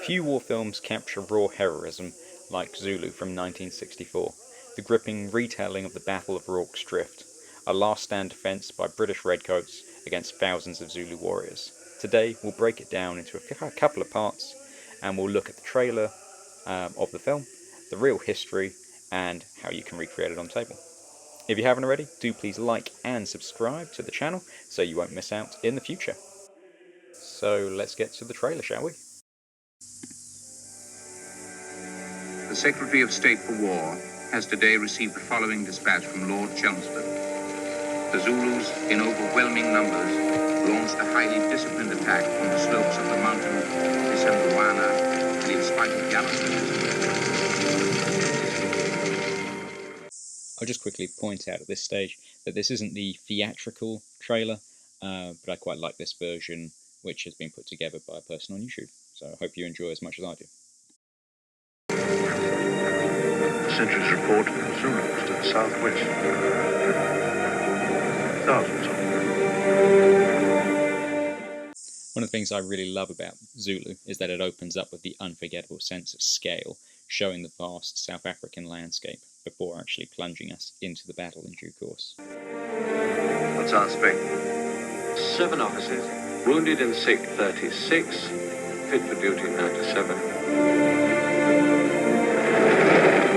Few war films capture raw heroism like Zulu from 1964, the gripping retelling of the Battle of Rorkes Drift, a last stand defence by British redcoats against thousands of Zulu warriors. Today we'll break it down into a couple of parts and we'll look at the trailer of the film, the real history, and how you can recreate it on table. If you haven't already, do please like and subscribe to the channel so you won't miss out in the future. So let's get to the trailer, shall we? The Secretary of State for War has today received the following dispatch from Lord Chelmsford. The Zulus, in overwhelming numbers, launched a highly disciplined attack on the slopes of the mountain Decemberwana, and in spite of gallantry. I'll just quickly point out at this stage that this isn't the theatrical trailer, but I quite like this version, which has been put together by a person on YouTube. So I hope you enjoy as much as I do. Sentries report Zulus to the southwest. Thousands of them. One of the things I really love about Zulu is that it opens up with the unforgettable sense of scale, showing the vast South African landscape before actually plunging us into the battle in due course. What's our strength? 7 officers. Wounded and sick 36. Fit for duty 97.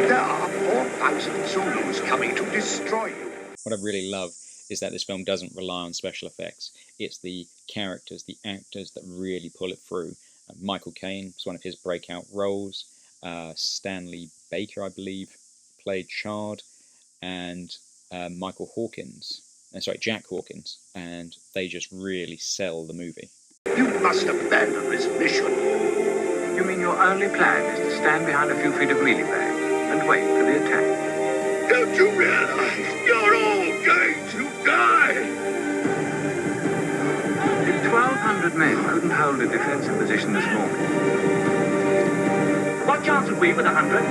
There are 4,000 Zulus coming to destroy you. What I really love is that this film doesn't rely on special effects. It's the characters, the actors that really pull it through. Michael Caine was one of his breakout roles. Stanley Baker, I believe, played Chard, and Jack Hawkins, and they just really sell the movie. You must abandon this mission. You mean your only plan is to stand behind a few feet of mealie bag and wait for the attack? Don't you realize you're all going to die? If 1,200 men couldn't hold a defensive position this morning, what chance have we with 100?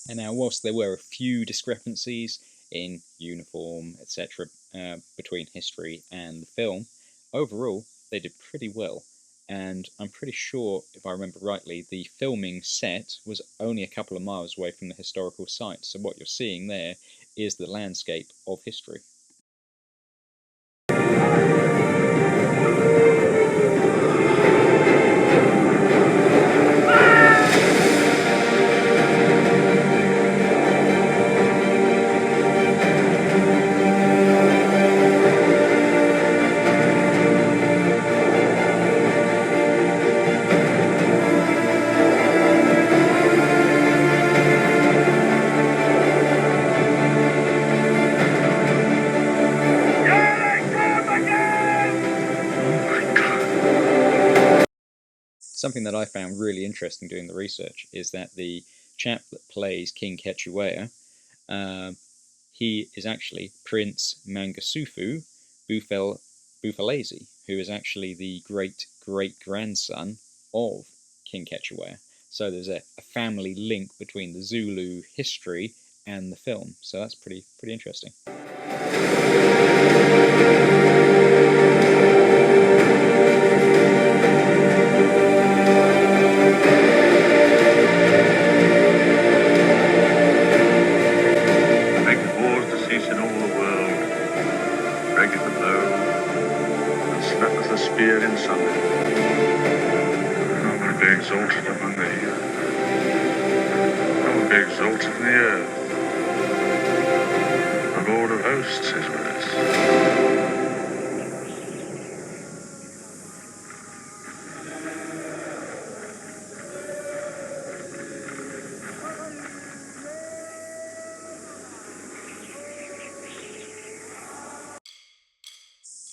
And now, whilst there were a few discrepancies in uniform, etc., between history and the film, overall they did pretty well. And I'm pretty sure, if I remember rightly, the filming set was only a couple of miles away from the historical site. So what you're seeing there is the landscape of history. Something that I found really interesting doing the research is that the chap that plays King Ketuea, he is actually Prince Mangasufu Bufalezi, who is actually the great-great-grandson of King Ketuea. So there's a family link between the Zulu history and the film. So that's pretty interesting. In Sunday. I will be exalted among the earth. I will be exalted in the earth. The Lord of hosts is with us.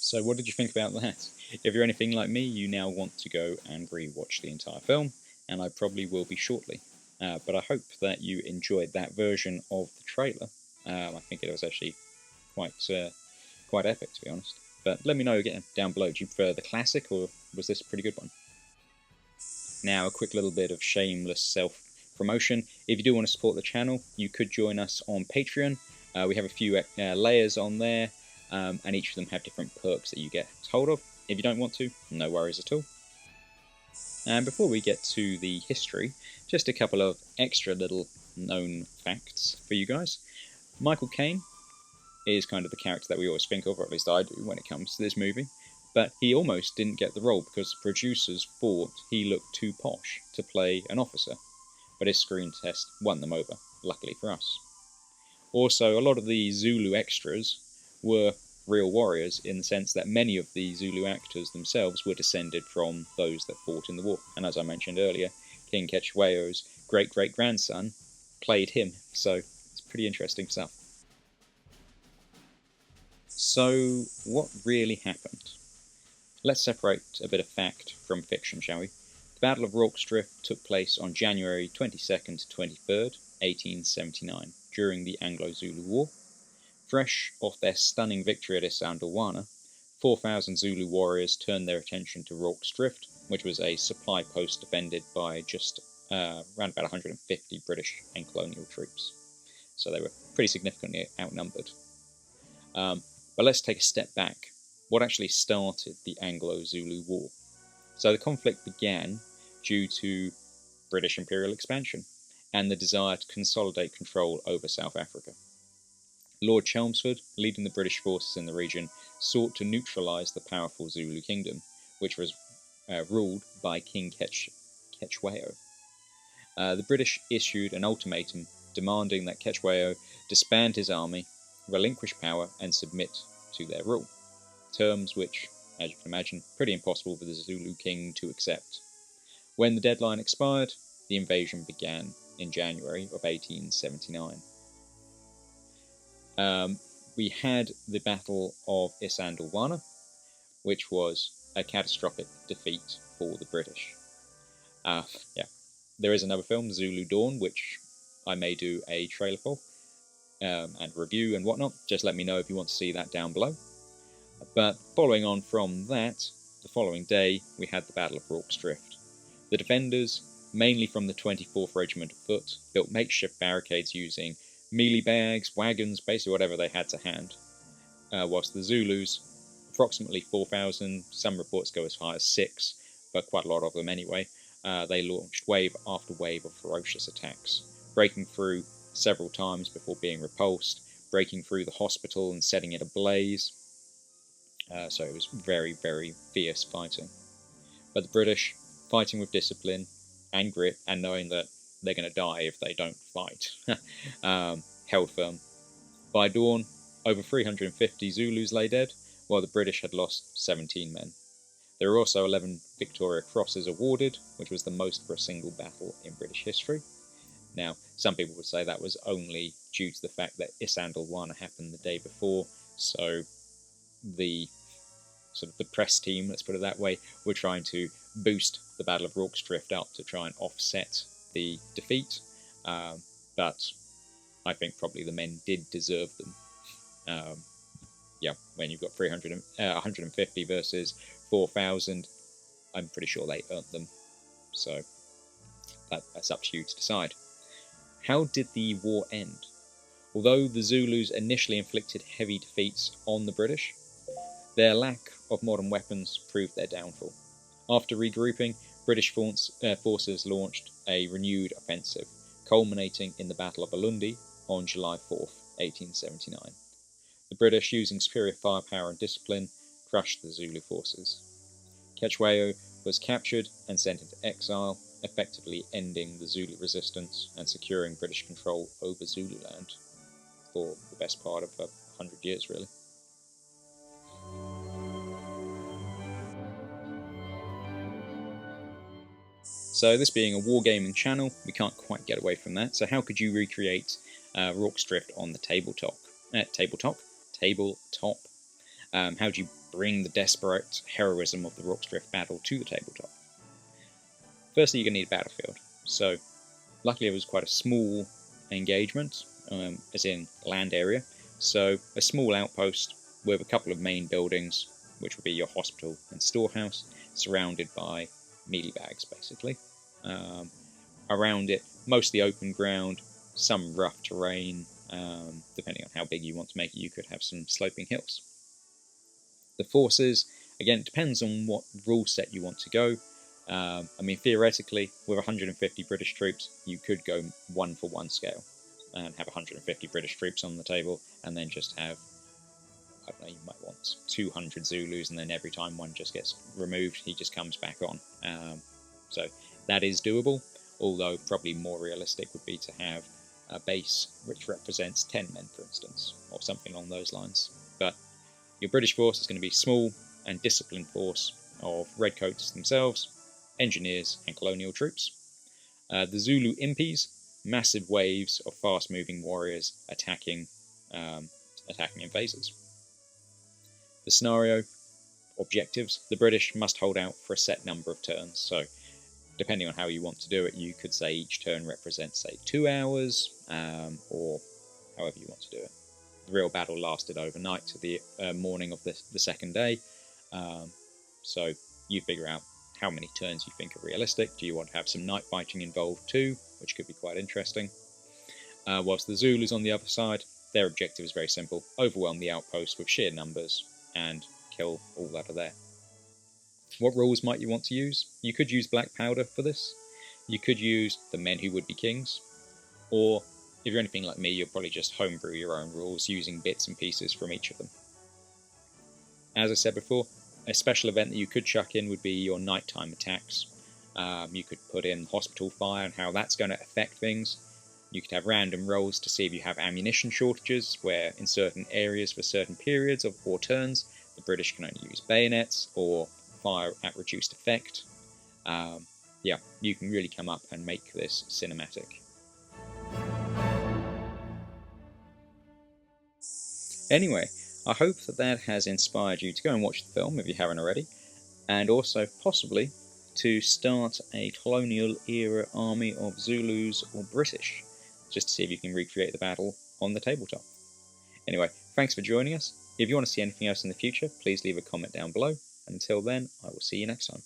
So what did you think about that? If you're anything like me, you now want to go and re-watch the entire film, and I probably will be shortly. But I hope that you enjoyed that version of the trailer. I think it was actually quite epic, to be honest. But let me know again down below, do you prefer the classic, or was this a pretty good one? Now, a quick little bit of shameless self-promotion. If you do want to support the channel, you could join us on Patreon. We have a few layers on there, and each of them have different perks that you get hold of. If you don't want to, no worries at all. And before we get to the history, just a couple of extra little known facts for you guys. Michael Caine is kind of the character that we always think of, or at least I do, when it comes to this movie. But he almost didn't get the role because the producers thought he looked too posh to play an officer. But his screen test won them over, luckily for us. Also, a lot of the Zulu extras were real warriors in the sense that many of the Zulu actors themselves were descended from those that fought in the war. And as I mentioned earlier, King Cetshwayo's great-great-grandson played him, so it's pretty interesting stuff. So, what really happened? Let's separate a bit of fact from fiction, shall we? The Battle of Rorkes Drift took place on January 22nd to 23rd, 1879, during the Anglo-Zulu War. Fresh off their stunning victory at Isandlwana, 4,000 Zulu warriors turned their attention to Rorkes Drift, which was a supply post defended by just around about 150 British and colonial troops. So they were pretty significantly outnumbered. But let's take a step back. What actually started the Anglo-Zulu War? So the conflict began due to British imperial expansion and the desire to consolidate control over South Africa. Lord Chelmsford, leading the British forces in the region, sought to neutralise the powerful Zulu kingdom, which was ruled by King Cetshwayo. The British issued an ultimatum demanding that Cetshwayo disband his army, relinquish power, and submit to their rule. Terms which, as you can imagine, pretty impossible for the Zulu king to accept. When the deadline expired, the invasion began in January of 1879. We had the Battle of Isandlwana, which was a catastrophic defeat for the British. There is another film, Zulu Dawn, which I may do a trailer for, and review and whatnot. Just let me know if you want to see that down below. But following on from that, the following day, we had the Battle of Rorkes Drift. The defenders, mainly from the 24th Regiment of Foot, built makeshift barricades using mealie bags, wagons, basically whatever they had to hand, whilst the Zulus, approximately 4,000, some reports go as high as 6, but quite a lot of them anyway, they launched wave after wave of ferocious attacks, breaking through several times before being repulsed, breaking through the hospital and setting it ablaze. So it was very, very fierce fighting. But the British, fighting with discipline and grit, and knowing that they're going to die if they don't fight, held firm. By dawn, over 350 Zulus lay dead, while the British had lost 17 men. There were also 11 Victoria Crosses awarded, which was the most for a single battle in British history. Now, some people would say that was only due to the fact that Isandlwana happened the day before, so the press team, let's put it that way, were trying to boost the Battle of Rorkes Drift up to try and offset the defeat, but I think probably the men did deserve them. When you've got 150 versus 4,000, I'm pretty sure they earned them, so that's up to you to decide. How did the war end? Although the Zulus initially inflicted heavy defeats on the British, their lack of modern weapons proved their downfall. After regrouping, British forces launched a renewed offensive, culminating in the Battle of Ulundi on July 4th, 1879. The British, using superior firepower and discipline, crushed the Zulu forces. Cetshwayo was captured and sent into exile, effectively ending the Zulu resistance and securing British control over Zululand for the best part of 100 years, really. So this being a wargaming channel, we can't quite get away from that. So how could you recreate Rorkes Drift on the tabletop? How do you bring the desperate heroism of the Rorkes Drift battle to the tabletop? Firstly, you're going to need a battlefield. So luckily it was quite a small engagement, as in land area. So a small outpost with a couple of main buildings, which would be your hospital and storehouse, surrounded by mealie bags, basically. Around it, mostly open ground, some rough terrain. Depending on how big you want to make it, you could have some sloping hills. The forces Again, it depends on what rule set you want to go. I mean, theoretically, with 150 British troops, you could go 1-for-1 scale and have 150 British troops on the table, and then just have, I don't know, you might want 200 Zulus, and then every time one just gets removed, he just comes back on. So that is doable, although probably more realistic would be to have a base which represents 10 men, for instance, or something along those lines. But your British force is going to be small and disciplined force of redcoats themselves, engineers, and colonial troops. The Zulu impis, massive waves of fast-moving warriors attacking invaders. The scenario objectives: the British must hold out for a set number of turns. So, depending on how you want to do it, you could say each turn represents, say, 2 hours, or however you want to do it. The real battle lasted overnight to the morning of the second day. So you figure out how many turns you think are realistic. Do you want to have some night fighting involved too, which could be quite interesting? Whilst the Zulus on the other side, their objective is very simple: overwhelm the outpost with sheer numbers and kill all that are there. What rules might you want to use? You could use black powder for this. You could use the men who would be kings, or if you're anything like me, you'll probably just homebrew your own rules using bits and pieces from each of them. As I said before, a special event that you could chuck in would be your nighttime attacks. You could put in hospital fire and how that's going to affect things. You could have random rolls to see if you have ammunition shortages, where in certain areas for certain periods or turns, the British can only use bayonets or fire at reduced effect. Yeah, you can really come up and make this cinematic. Anyway, I hope that has inspired you to go and watch the film if you haven't already, and also possibly to start a colonial era army of Zulus or British, just to see if you can recreate the battle on the tabletop. Anyway, thanks for joining us. If you want to see anything else in the future, please leave a comment down below, and until then, I will see you next time.